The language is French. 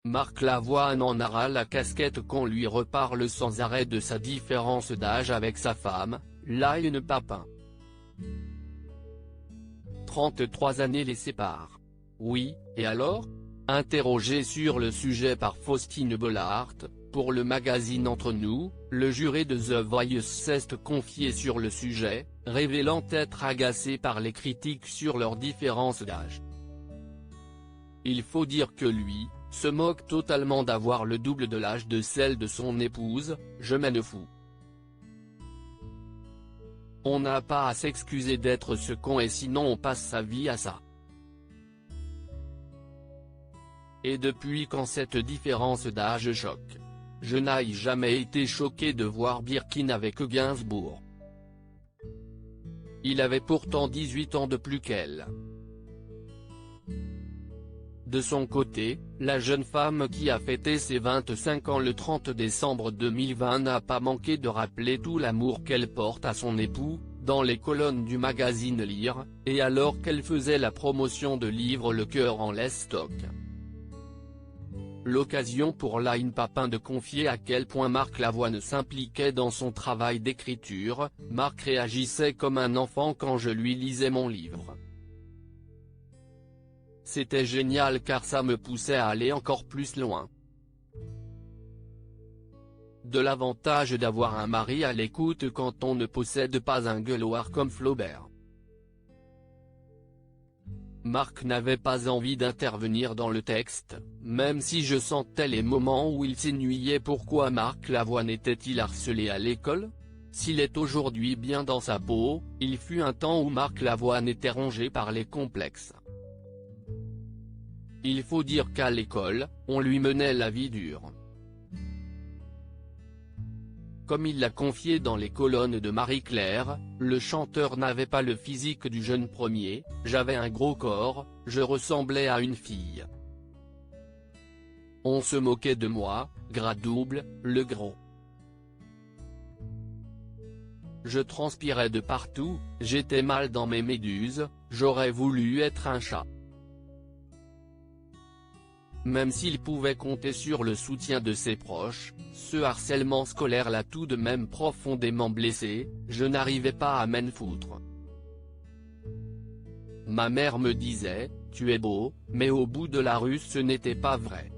Marc Lavoine en a ras la casquette qu'on lui reparle sans arrêt de sa différence d'âge avec sa femme, Line Papin. 33 années les séparent. Oui, et alors ? Interrogé sur le sujet par Faustine Bollaert, pour le magazine Entre Nous, le juré de The Voice s'est confié sur le sujet, révélant être agacé par les critiques sur leur différence d'âge. Il faut dire que lui, se moque totalement d'avoir le double de l'âge de celle de son épouse, je m'en fous. On n'a pas à s'excuser d'être ce qu'on est sinon on passe sa vie à ça. Et depuis quand cette différence d'âge choque ? Je n'ai jamais été choqué de voir Birkin avec Gainsbourg. Il avait pourtant 18 ans de plus qu'elle. De son côté, la jeune femme qui a fêté ses 25 ans le 30 décembre 2020 n'a pas manqué de rappeler tout l'amour qu'elle porte à son époux, dans les colonnes du magazine Lire, et alors qu'elle faisait la promotion de livre Le cœur en laisse stock. L'occasion pour Line Papin de confier à quel point Marc Lavoine s'impliquait dans son travail d'écriture. Marc réagissait comme un enfant quand je lui lisais mon livre. C'était génial car ça me poussait à aller encore plus loin. De l'avantage d'avoir un mari à l'écoute quand on ne possède pas un gueuloir comme Flaubert. Marc n'avait pas envie d'intervenir dans le texte, même si je sentais les moments où il s'ennuyait. Pourquoi Marc Lavoine était-il harcelé à l'école ? S'il est aujourd'hui bien dans sa peau, il fut un temps où Marc Lavoine était rongé par les complexes. Il faut dire qu'à l'école, on lui menait la vie dure. Comme il l'a confié dans les colonnes de Marie-Claire, le chanteur n'avait pas le physique du jeune premier, j'avais un gros corps, je ressemblais à une fille. On se moquait de moi, gras double, le gros. Je transpirais de partout, j'étais mal dans mes méduses, j'aurais voulu être un chat. Même s'il pouvait compter sur le soutien de ses proches, ce harcèlement scolaire l'a tout de même profondément blessé, je n'arrivais pas à m'en foutre. Ma mère me disait, tu es beau, mais au bout de la rue ce n'était pas vrai.